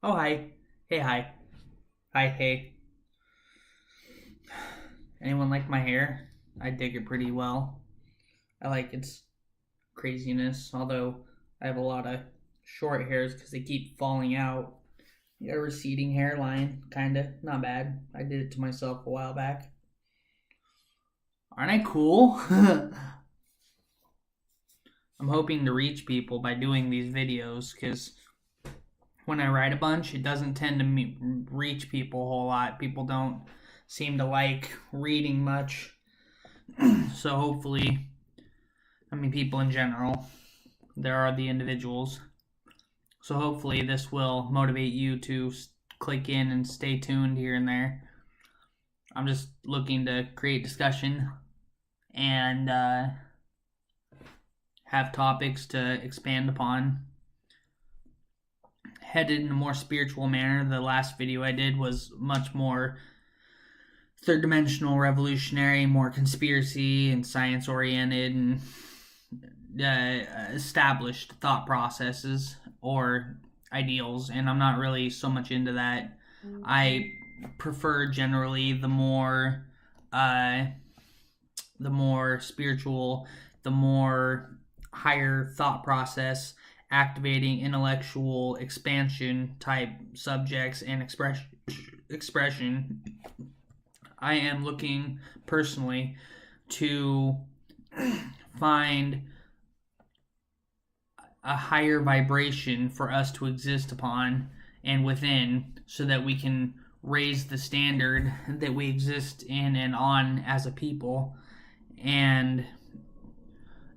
Oh, hi. Hey, hi. Hi, hey. Anyone like my hair? I dig it pretty well. I like its craziness, although I have a lot of short hairs because they keep falling out. You got a receding hairline, kinda. Not bad. I did it to myself a while back. Aren't I cool? I'm hoping to reach people by doing these videos because when I write a bunch, it doesn't tend to reach people a whole lot. People don't seem to like reading much. So hopefully, people in general, there are the individuals. So hopefully, this will motivate you to click in and stay tuned here and there. I'm just looking to create discussion and have topics to expand upon. Headed in a more spiritual manner. The last video I did was much more third dimensional, revolutionary, more conspiracy and science oriented, and established thought processes or ideals, and I'm not really so much into that. I prefer generally the more spiritual, the more higher thought process, activating intellectual expansion type subjects and expression. I am looking personally to find a higher vibration for us to exist upon and within so that we can raise the standard that we exist in and on as a people, and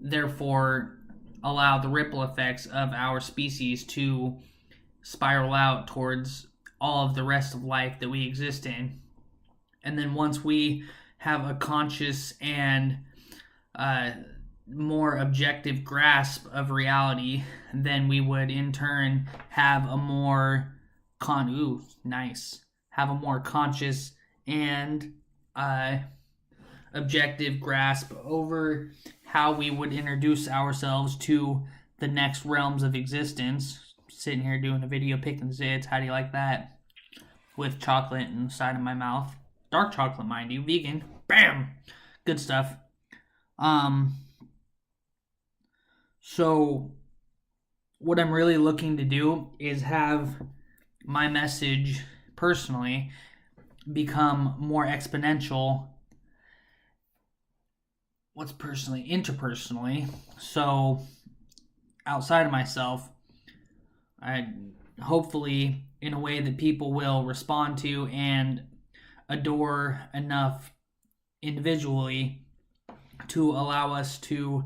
therefore allow the ripple effects of our species to spiral out towards all of the rest of life that we exist in. And then once we have a conscious and more objective grasp of reality, then we would in turn have a more have a more conscious and objective grasp over how we would introduce ourselves to the next realms of existence. Sitting here doing a video picking zits. How do you like that? With chocolate inside of my mouth. Dark chocolate, mind you. Vegan. Bam! Good stuff. So what I'm really looking to do is have my message personally become more exponential. What's personally? Interpersonally. So outside of myself, I hopefully in a way that people will respond to and adore enough individually to allow us to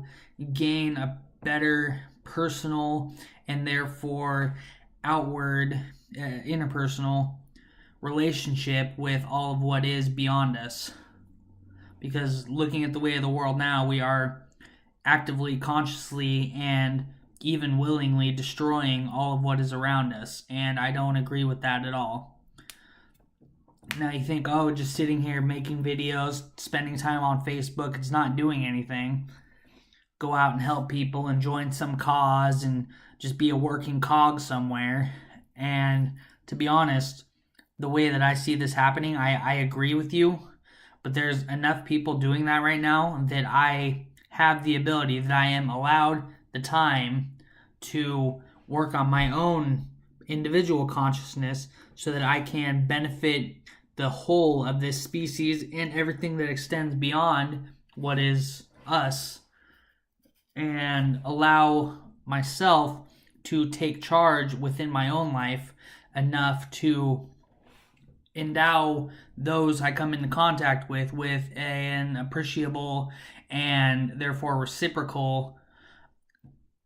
gain a better personal and therefore outward interpersonal relationship with all of what is beyond us. Because looking at the way of the world now, we are actively, consciously, and even willingly destroying all of what is around us, and I don't agree with that at all. Now you think, oh, just sitting here making videos, spending time on Facebook, it's not doing anything. Go out and help people and join some cause and just be a working cog somewhere. And to be honest, the way that I see this happening, I agree with you, but there's enough people doing that right now that I have the ability, that I am allowed the time to work on my own individual consciousness so that I can benefit the whole of this species and everything that extends beyond what is us, and allow myself to take charge within my own life enough to endow those I come into contact with an appreciable and therefore reciprocal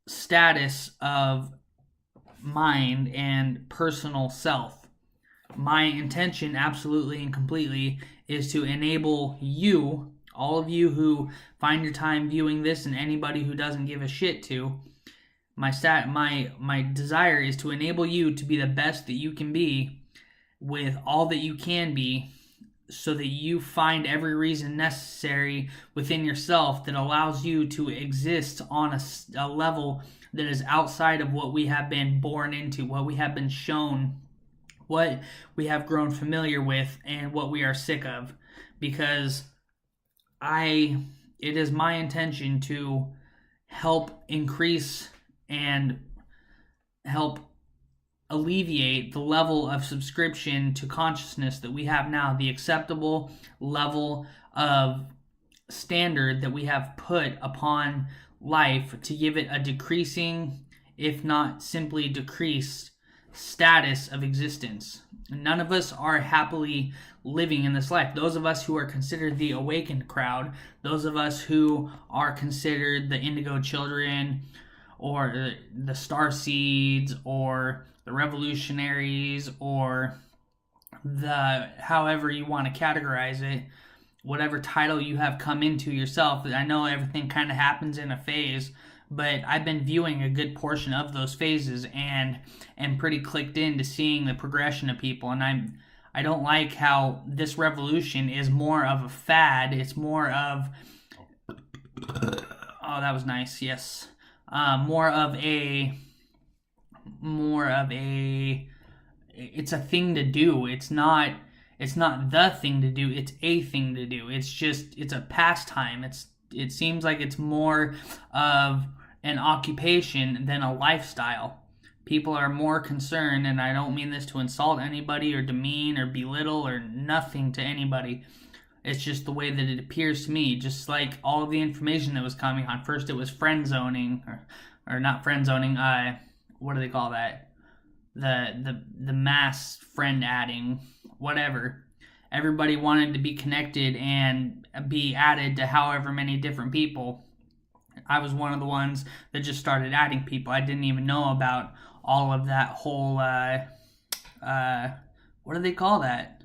status of mind and personal self. My intention, absolutely and completely, is to enable you, all of you who find your time viewing this, and anybody who doesn't give a shit to, my desire is to enable you to be the best that you can be with all that you can be, so that you find every reason necessary within yourself that allows you to exist on a level that is outside of what we have been born into, what we have been shown what we have grown familiar with, and what we are sick of. Because it is my intention to help increase and help alleviate the level of subscription to consciousness that we have now, the acceptable level of standard that we have put upon life, to give it a decreasing, if not simply decreased, status of existence. None of us are happily living in this life. Those of us who are considered the awakened crowd, those of us who are considered the indigo children, or the star seeds, or the revolutionaries, or the however you want to categorize it, whatever title you have come into yourself. I know everything kind of happens in a phase, but I've been viewing a good portion of those phases and am pretty clicked into seeing the progression of people. And I don't like how this revolution is more of a fad. It's more of, oh, that was nice. Yes. More of a, it's a thing to do. It's not the thing to do. It's a thing to do. It's a pastime. It seems like it's more of an occupation than a lifestyle. People are more concerned, and I don't mean this to insult anybody or demean or belittle or nothing to anybody. It's just the way that it appears to me. Just like all of the information that was coming on. First it was friend zoning, or not friend zoning, what do they call that? The mass friend adding, whatever. Everybody wanted to be connected and be added to however many different people. I was one of the ones that just started adding people. I didn't even know about all of that whole, what do they call that?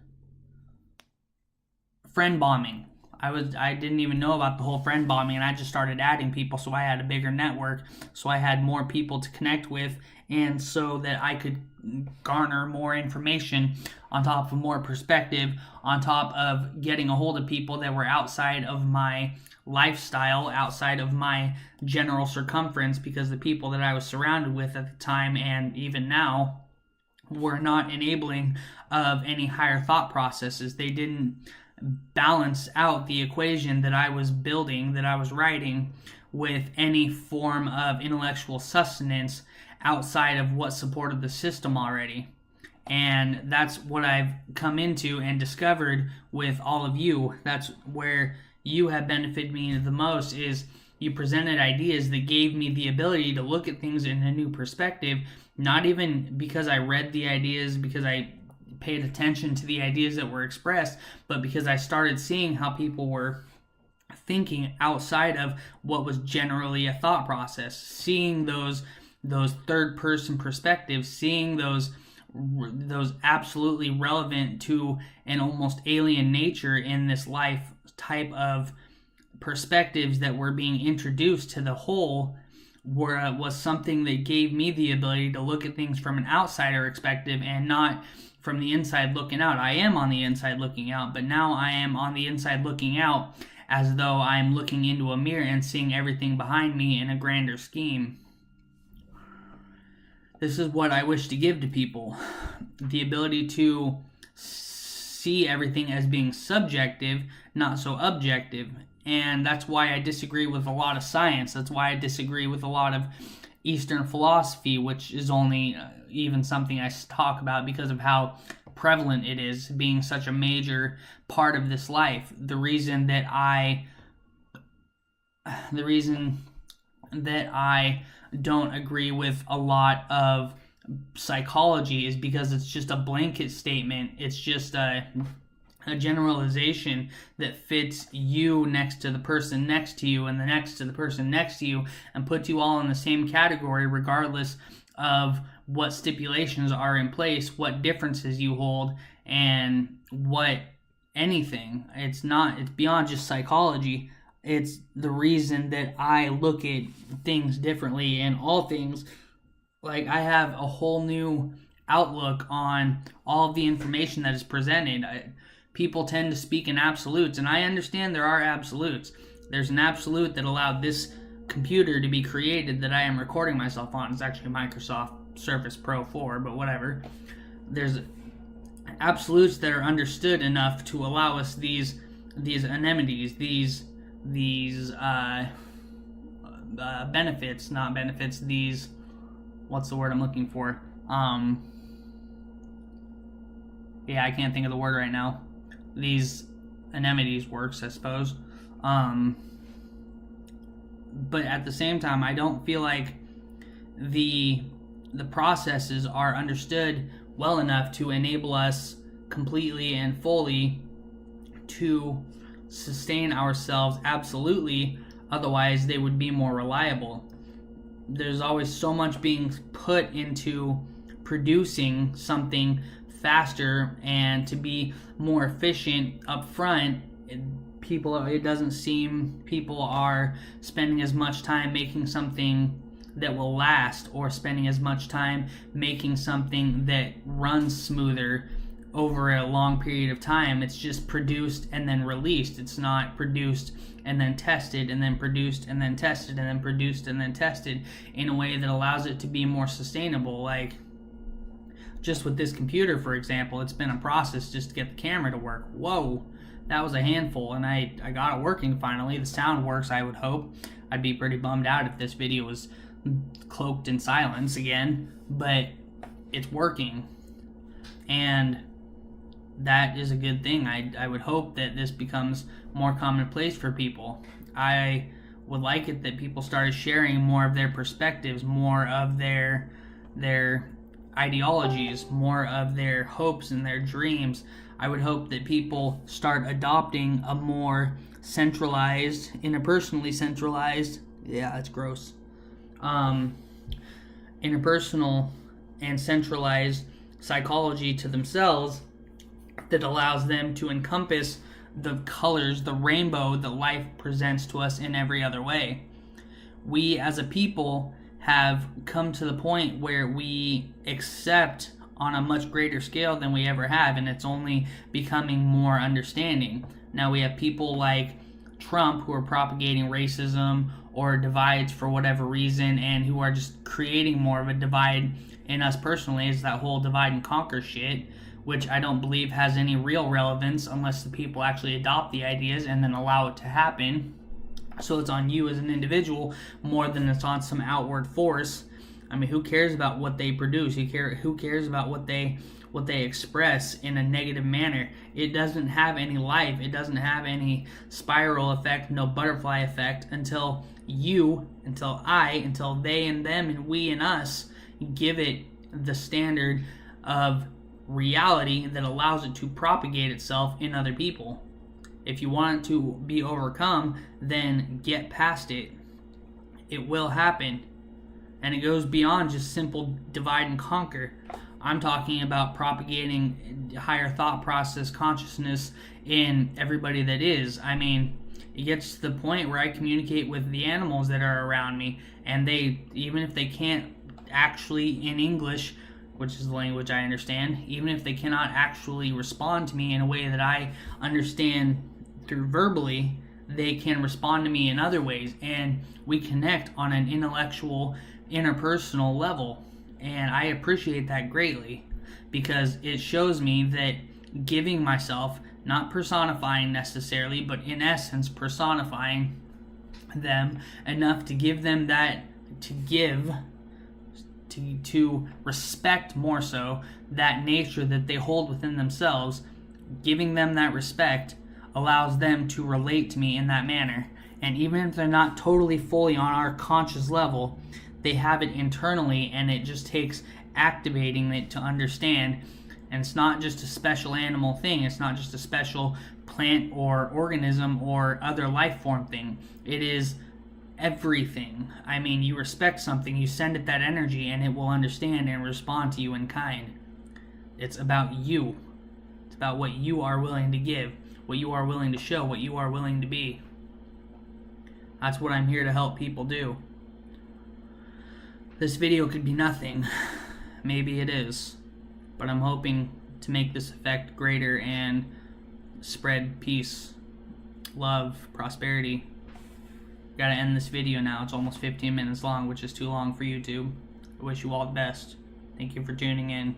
Friend bombing. I didn't even know about the whole friend bombing, and I just started adding people, so I had a bigger network, so I had more people to connect with, and so that I could garner more information on top of more perspective, on top of getting a hold of people that were outside of my lifestyle, outside of my general circumference, because the people that I was surrounded with at the time and even now were not enabling of any higher thought processes. They didn't balance out the equation that I was building, that I was writing, with any form of intellectual sustenance outside of what supported the system already. And that's what I've come into and discovered with all of you. That's where you have benefited me the most, is you presented ideas that gave me the ability to look at things in a new perspective, not even because I read the ideas, because I paid attention to the ideas that were expressed, but because I started seeing how people were thinking outside of what was generally a thought process, seeing those third person perspectives, seeing those absolutely relevant to an almost alien nature in this life type of perspectives that were being introduced to the whole, was something that gave me the ability to look at things from an outsider perspective and not from the inside looking out. I am on the inside looking out, but now I am on the inside looking out as though I'm looking into a mirror and seeing everything behind me in a grander scheme. This is what I wish to give to people. The ability to see everything as being subjective, not so objective. And that's why I disagree with a lot of science. That's why I disagree with a lot of Eastern philosophy, which is only even something I talk about because of how prevalent it is, being such a major part of this life. The reason that I don't agree with a lot of psychology is because it's just a blanket statement. It's just a generalization that fits you next to the person next to you and the next to the person next to you and puts you all in the same category regardless of what stipulations are in place, what differences you hold, and what anything. It's beyond just psychology. It's the reason that I look at things differently, and all things. Like, I have a whole new outlook on all of the information that is presented. People tend to speak in absolutes, and I understand there are absolutes. There's an absolute that allowed this computer to be created that I am recording myself on. It's actually a Microsoft Surface Pro 4, but whatever. There's absolutes that are understood enough to allow us these amenities, these benefits, not benefits, these, what's the word I'm looking for? Yeah, I can't think of the word right now. These amenities works, I suppose. But at the same time, I don't feel like the processes are understood well enough to enable us completely and fully to sustain ourselves absolutely. Otherwise, they would be more reliable. There's always so much being put into producing something faster and to be more efficient up front. It doesn't seem people are spending as much time making something that will last, or spending as much time making something that runs smoother over a long period of time. It's just produced and then released. It's not produced and then tested and then produced and then tested and then produced and then tested in a way that allows it to be more sustainable. Like, just with this computer, for example, it's been a process just to get the camera to work. Whoa, that was a handful, and I got it working finally. The sound works, I would hope. I'd be pretty bummed out if this video was cloaked in silence again, but it's working, and that is a good thing. I would hope that this becomes more commonplace for people. I would like it that people started sharing more of their perspectives, more of their ideologies, more of their hopes and their dreams. I would hope that people start adopting a more centralized, interpersonally centralized, yeah, that's gross, interpersonal and centralized psychology to themselves that allows them to encompass the colors, the rainbow that life presents to us in every other way. We as a people have come to the point where we accept on a much greater scale than we ever have, and it's only becoming more understanding. Now we have people like Trump who are propagating racism or divides for whatever reason, and who are just creating more of a divide in us personally. Is that whole divide and conquer shit, which I don't believe has any real relevance unless the people actually adopt the ideas and then allow it to happen. So it's on you as an individual more than it's on some outward force. I mean, who cares about what they produce? Who cares about what they express in a negative manner? It doesn't have any life. It doesn't have any spiral effect, no butterfly effect until they and them and we and us give it the standard of reality that allows it to propagate itself in other people. If you want it to be overcome, then get past it. It will happen. And it goes beyond just simple divide and conquer. I'm talking about propagating higher thought process consciousness in everybody that is. I mean, it gets to the point where I communicate with the animals that are around me, and they, even if they can't actually in English, which is the language I understand, even if they cannot actually respond to me in a way that I understand through verbally, they can respond to me in other ways, and we connect on an intellectual, interpersonal level. And I appreciate that greatly, because it shows me that giving myself, not personifying necessarily, but in essence personifying them enough to give them that, to respect more so that nature that they hold within themselves. Giving them that respect allows them to relate to me in that manner. And even if they're not totally fully on our conscious level, they have it internally, and it just takes activating it to understand. And it's not just a special animal thing. It's not just a special plant or organism or other life form thing. It is everything. I mean, you respect something, you send it that energy, and it will understand and respond to you in kind. It's about you. It's about what you are willing to give, what you are willing to show, what you are willing to be. That's what I'm here to help people do. This video could be nothing. Maybe it is. But I'm hoping to make this effect greater and spread peace, love, prosperity. Gotta end this video now. It's almost 15 minutes long, which is too long for YouTube. I wish you all the best. Thank you for tuning in.